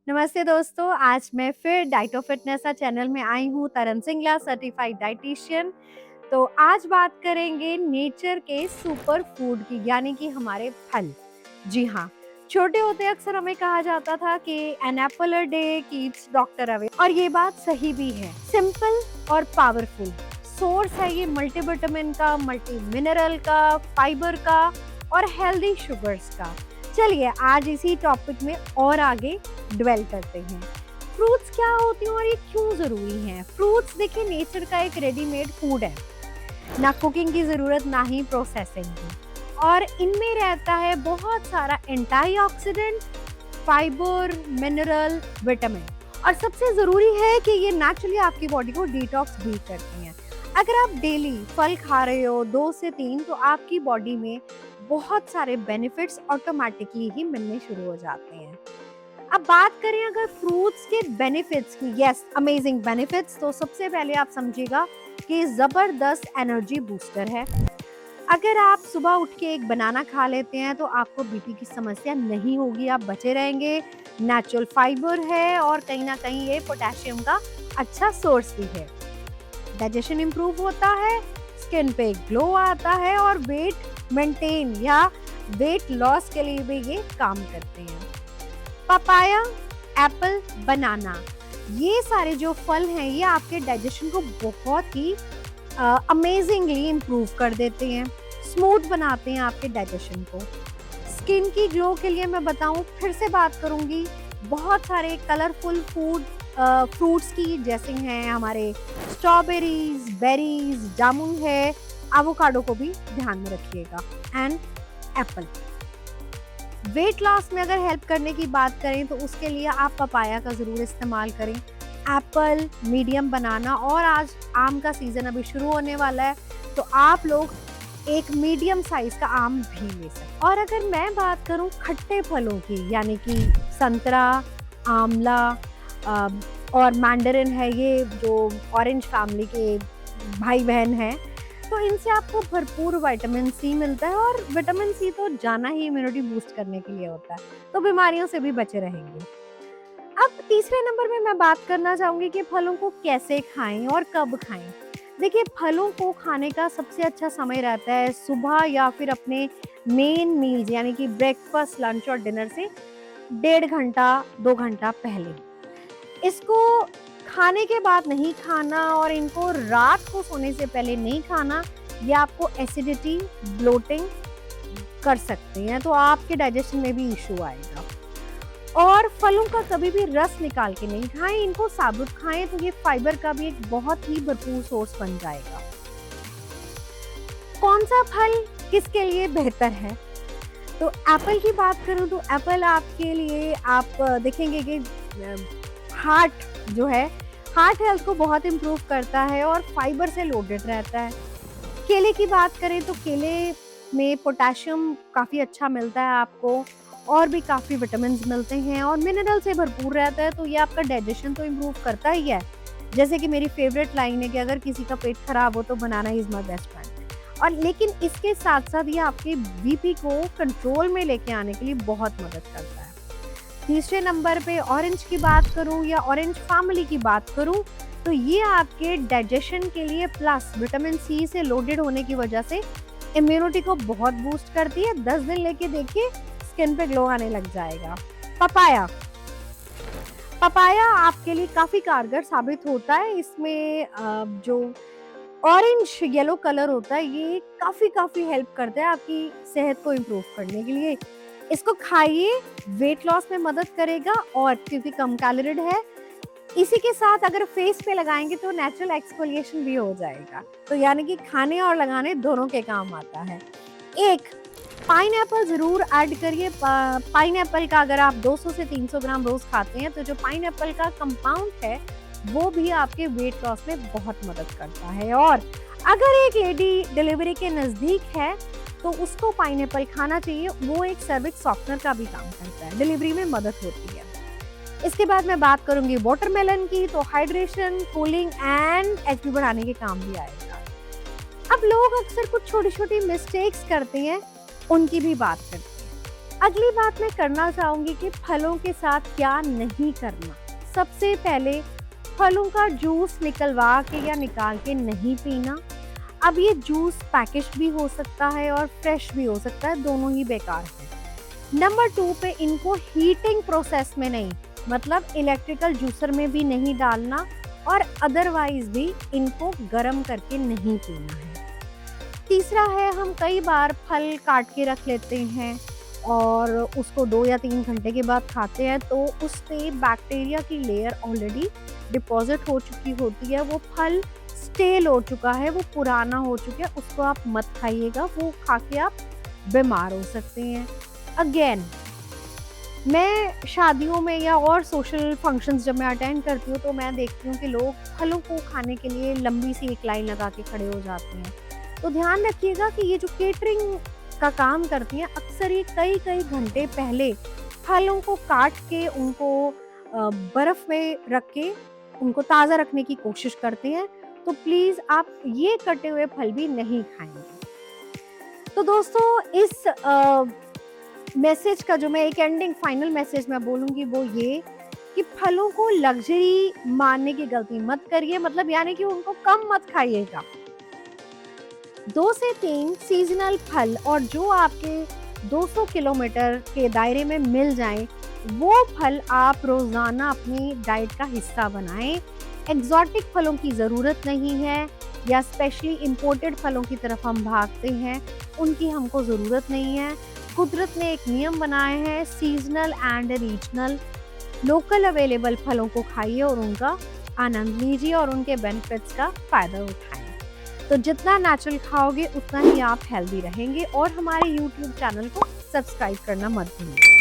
नमस्ते दोस्तों, आज मैं फिर डाइट ऑफ फिटनेस चैनल में आई हूँ तरन सिंगला सर्टिफाइड डाइटिशियन। तो आज बात करेंगे नेचर के सुपर फूड की यानी कि हमारे फल। जी हाँ, छोटे होते अक्सर हमें कहा जाता था कि an apple a day keeps doctor away और ये बात सही भी है। सिंपल और पावरफुल सोर्स है ये मल्टीविटामिन का, मल्टी मिनरल का, फाइबर का और हेल्दी शुगर्स का। चलिए आज इसी टॉपिक में और आगे ड्वेल करते हैं। फ्रूट्स क्या होती हैं और ये क्यों जरूरी हैं? फ्रूट्स देखिए नेचर का एक रेडीमेड फूड है, ना कुकिंग की जरूरत ना ही प्रोसेसिंग की, और इनमें रहता है बहुत सारा एंटीऑक्सीडेंट, फाइबर, मिनरल, विटामिन, और सबसे जरूरी है कि ये नेचुरली आपकी बॉडी को डिटॉक्स भी करती हैं। अगर आप डेली फल खा रहे हो 2 से 3 तो आपकी बॉडी में बहुत सारे बेनिफिट्स ऑटोमेटिकली ही मिलने शुरू हो जाते हैं। अब बात करें अगर फ्रूट्स के बेनिफिट्स की, यस अमेजिंग बेनिफिट्स, तो सबसे पहले आप समझिएगा कि जबरदस्त एनर्जी बूस्टर है। अगर आप सुबह उठ के एक बनाना खा लेते हैं तो आपको बीपी की समस्या नहीं होगी, आप बचे रहेंगे। नेचुरल फाइबर है और कहीं ना कहीं ये पोटेशियम का अच्छा सोर्स भी है। डाइजेशन इंप्रूव होता है, स्किन पे ग्लो आता है और वेट मेंटेन या वेट लॉस के लिए भी ये काम करते हैं। पपाया, एप्पल, बनाना, ये सारे जो फल हैं ये आपके डाइजेशन को बहुत ही अमेजिंगली इम्प्रूव कर देते हैं, स्मूथ बनाते हैं आपके डाइजेशन को। स्किन की ग्लो के लिए मैं बताऊं, फिर से बात करूंगी, बहुत सारे कलरफुल फ्रूट्स की जैसे हैं हमारे स्ट्रॉबेरीज, बेरीज, जामुन है, एवोकाडो को भी ध्यान में रखिएगा, एंड एप्पल। वेट लॉस में अगर हेल्प करने की बात करें तो उसके लिए आप पपाया का ज़रूर इस्तेमाल करें, एप्पल, मीडियम बनाना, और आज आम का सीज़न अभी शुरू होने वाला है तो आप लोग एक मीडियम साइज का आम भी ले सकते। और अगर मैं बात करूं खट्टे फलों की यानी कि संतरा, आंवला और मैंडरिन है, ये जो ऑरेंज फैमिली के भाई बहन हैं, तो इनसे आपको भरपूर विटामिन सी मिलता है, और विटामिन सी तो जाना ही इम्यूनिटी बूस्ट करने के लिए होता है, तो बीमारियों से भी बचे रहेंगे। अब तीसरे नंबर में मैं बात करना चाहूंगी कि फलों को कैसे खाएं और कब खाएं। देखिए फलों को खाने का सबसे अच्छा समय रहता है सुबह या फिर अपने मेन मील्स यानी कि ब्रेकफास्ट, लंच और डिनर से 1.5 घंटा 2 घंटा पहले। इसको खाने के बाद नहीं खाना और इनको रात को सोने से पहले नहीं खाना, ये आपको एसिडिटी, ब्लोटिंग कर सकते हैं, तो आपके डाइजेशन में भी इशू आएगा। और फलों का कभी भी रस निकाल के नहीं खाएं, इनको साबुत खाएं, तो ये फाइबर का भी एक बहुत ही भरपूर सोर्स बन जाएगा। कौन सा फल किसके लिए बेहतर है? तो एप्पल की बात करूं तो एप्पल आपके लिए, आप देखेंगे कि हार्ट जो है, हार्ट हेल्थ को बहुत इम्प्रूव करता है और फाइबर से लोडेड रहता है। केले की बात करें तो केले में पोटेशियम काफ़ी अच्छा मिलता है आपको, और भी काफ़ी विटामिन मिलते हैं और मिनरल से भरपूर रहता है, तो ये आपका डाइजेशन तो इम्प्रूव करता ही है। जैसे कि मेरी फेवरेट लाइन है कि अगर किसी का पेट खराब हो तो बनाना इज माई बेस्ट फ्रेंड। और लेकिन इसके साथ साथ ये आपके बीपी को कंट्रोल में लेके आने के लिए बहुत मदद करता है। तीसरे नंबर पे ऑरेंज की बात करूं या ऑरेंज फैमिली की बात करूं तो ये आपके डाइजेशन के लिए प्लस विटामिन सी से लोडेड होने की वजह से इम्यूनिटी को बहुत बूस्ट करती है। 10 दिन लेके देखिए स्किन पे ग्लो आने लग जाएगा। पपाया, पपाया आपके लिए काफी कारगर साबित होता है। इसमें जो ऑरेंज येलो कलर होता है ये काफी हेल्प करता है आपकी सेहत को इम्प्रूव करने के लिए। इसको खाइए, वेट लॉस में मदद करेगा, और क्योंकि कम कैलोरीड है, इसी के साथ अगर फेस पे लगाएंगे तो नेचुरल एक्सफोलिएशन भी हो जाएगा, तो यानी कि खाने और लगाने दोनों के काम आता है। एक पाइनएप्पल जरूर ऐड करिए। पाइनएप्पल का अगर आप 200 से 300 ग्राम रोज खाते हैं तो जो पाइनएप्पल का कंपाउंड है वो भी आपके वेट लॉस में बहुत मदद करता है। और अगर एक लेडी डिलीवरी के नजदीक है तो उसको पाइनएप्पल खाना चाहिए, वो एक सर्विक्स सॉफ्टनर का भी काम करता है, डिलीवरी में मदद होती है। इसके बाद मैं बात करूंगी वाटरमेलन की, तो हाइड्रेशन, कूलिंग एंड एचपी बढ़ाने के काम भी आएगा। अब लोग अक्सर कुछ छोटी छोटी मिस्टेक्स करते हैं, उनकी भी बात करते हैं। अगली बात मैं करना चाहूँगी कि फलों के साथ क्या नहीं करना। सबसे पहले फलों का जूस निकलवा के या निकाल के नहीं पीना। अब ये जूस पैकेज्ड भी हो सकता है और फ्रेश भी हो सकता है, दोनों ही बेकार है। नंबर 2 पे इनको हीटिंग प्रोसेस में नहीं, मतलब इलेक्ट्रिकल जूसर में भी नहीं डालना और अदरवाइज भी इनको गर्म करके नहीं पीना है। तीसरा है, हम कई बार फल काट के रख लेते हैं और उसको 2 या 3 घंटे के बाद खाते हैं, तो उसपे बैक्टीरिया की लेयर ऑलरेडी डिपॉजिट हो चुकी होती है, वो फल स्टेल हो चुका है, वो पुराना हो चुका है, उसको आप मत खाइएगा, वो खा के आप बीमार हो सकते हैं। अगेन, मैं शादियों में या और सोशल फंक्शंस जब मैं अटेंड करती हूँ, तो मैं देखती हूँ कि लोग फलों को खाने के लिए लंबी सी एक लाइन लगा के खड़े हो जाते हैं। तो ध्यान रखिएगा कि ये जो केटरिंग का काम करती हैं, अक्सर ये कई-कई घंटे पहले फलों को काट के उनको बर्फ में रख के उनको ताज़ा रखने की कोशिश करते हैं। तो प्लीज़ आप ये कटे हुए फल भी नहीं खाएँगे। तो दोस्तों, इस मैसेज का जो मैं एक एंडिंग फाइनल मैसेज मैं बोलूँगी वो ये कि फलों को लग्ज़री मानने की गलती मत करिए, मतलब यानी कि उनको कम मत खाइएगा। 2 से 3 सीज़नल फल और जो आपके 200 किलोमीटर के दायरे में मिल जाएँ, वो फल आप रोज़ाना अपनी डाइट का हिस्सा बनाएँ। एक्सोटिक फलों की ज़रूरत नहीं है या स्पेशली इम्पोर्टेड फलों की तरफ हम भागते हैं, उनकी हमको ज़रूरत नहीं है। कुदरत ने एक नियम बनाए हैं, seasonal and regional, local available फलों को खाइए और उनका आनंद लीजिए और उनके बेनिफिट्स का फ़ायदा उठाएँ। तो जितना नेचुरल खाओगे उतना ही आप हेल्दी रहेंगे और हमारे यूट्यूब चैनल को सब्सक्राइब करना मत भूलिए।